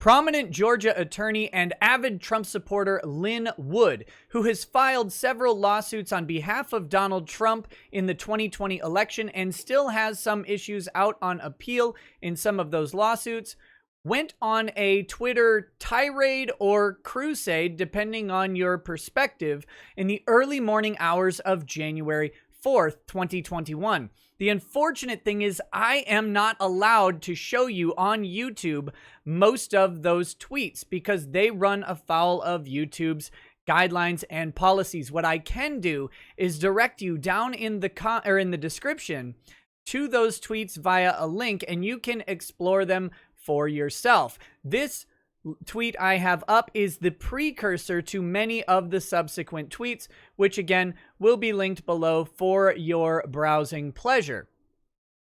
Prominent Georgia attorney and avid Trump supporter Lin Wood, who has filed several lawsuits on behalf of Donald Trump in the 2020 election and still has some issues out on appeal in some of those lawsuits, went on a Twitter tirade or crusade, depending on your perspective, in the early morning hours of January 4th, 2021. The unfortunate thing is I am not allowed to show you on YouTube most of those tweets because they run afoul of YouTube's guidelines and policies. What I can do is direct you down in the description to those tweets via a link, and you can explore them for yourself. This tweet I have up is the precursor to many of the subsequent tweets, which again will be linked below for your browsing pleasure.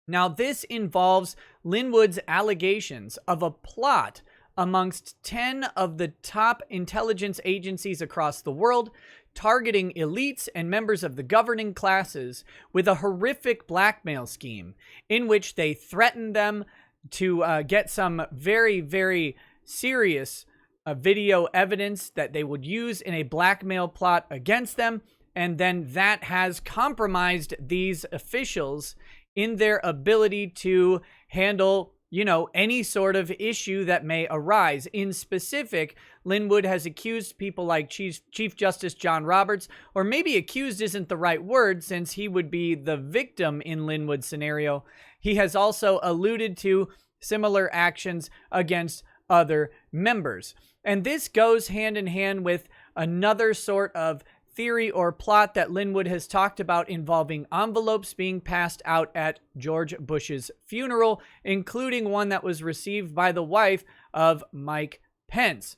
Now, this involves Lin Wood's allegations of a plot amongst 10 of the top intelligence agencies across the world, targeting elites and members of the governing classes with a horrific blackmail scheme in which they threaten them to get some very, very serious video evidence that they would use in a blackmail plot against them, and then that has compromised these officials in their ability to handle, any sort of issue that may arise. In specific, Lin Wood has accused people like Chief Justice John Roberts, or maybe accused isn't the right word since he would be the victim in Lin Wood's scenario. He has also alluded to similar actions against other members. And this goes hand in hand with another sort of theory or plot that Lin Wood has talked about involving envelopes being passed out at George Bush's funeral, including one that was received by the wife of Mike Pence.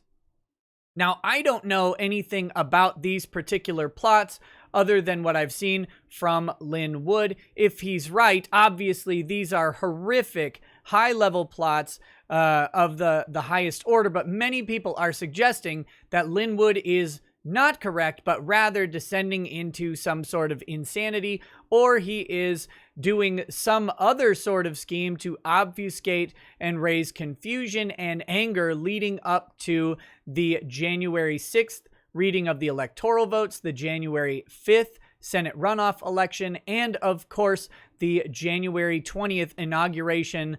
Now, I don't know anything about these particular plots other than what I've seen from Lin Wood. If he's right, obviously these are horrific, high-level plots of the highest order, but many people are suggesting that Lin Wood is not correct, but rather descending into some sort of insanity, or he is doing some other sort of scheme to obfuscate and raise confusion and anger leading up to the January 6th reading of the electoral votes, the January 5th Senate runoff election, and of course, the January 20th inauguration,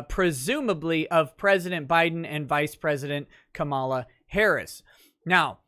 presumably of President Biden and Vice President Kamala Harris. Now,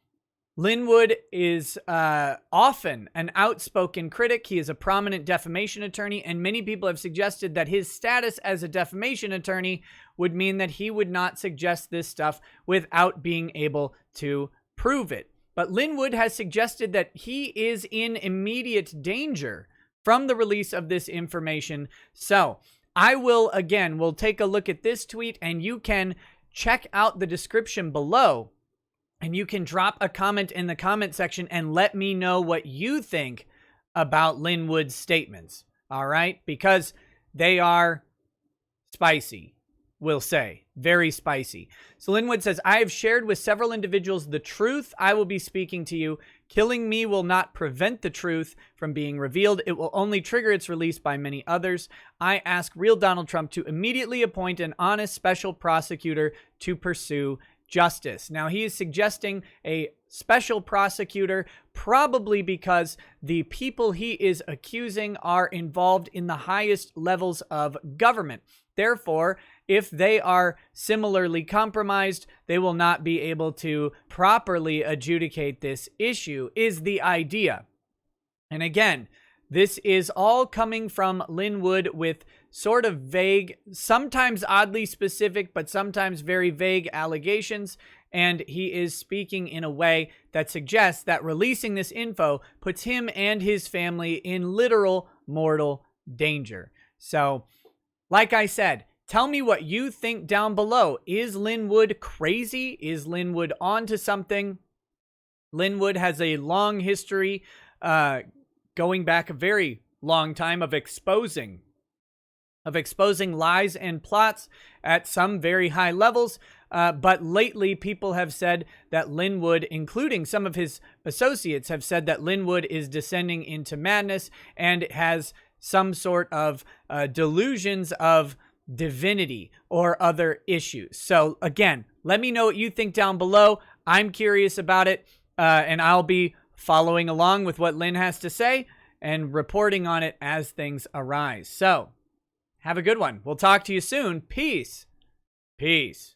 Lin Wood is often an outspoken critic. He is a prominent defamation attorney, and many people have suggested that his status as a defamation attorney would mean that he would not suggest this stuff without being able to prove it. But Lin Wood has suggested that he is in immediate danger from the release of this information. So we'll take a look at this tweet, and you can check out the description below. And you can drop a comment in the comment section and let me know what you think about Lin Wood's statements. All right? Because they are spicy, we'll say. Very spicy. So Lin Wood says, I have shared with several individuals the truth I will be speaking to you. Killing me will not prevent the truth from being revealed. It will only trigger its release by many others. I ask real Donald Trump to immediately appoint an honest special prosecutor to pursue justice. Now, he is suggesting a special prosecutor, probably because the people he is accusing are involved in the highest levels of government. Therefore, if they are similarly compromised, they will not be able to properly adjudicate this issue, is the idea. And again, this is all coming from Lin Wood with sort of vague, sometimes oddly specific, but sometimes very vague allegations. And he is speaking in a way that suggests that releasing this info puts him and his family in literal mortal danger. So, like I said, tell me what you think down below. Is Lin Wood crazy? Is Lin Wood onto something? Lin Wood has a long history, going back a very long time, of exposing lies and plots at some very high levels. But lately, people have said that Lin Wood, including some of his associates, have said that Lin Wood is descending into madness and has some sort of delusions of divinity or other issues. So again, Let me know what you think down below. I'm curious about it, and I'll be following along with what Lin has to say and reporting on it as things arise. So, have a good one. We'll talk to you soon. Peace. Peace.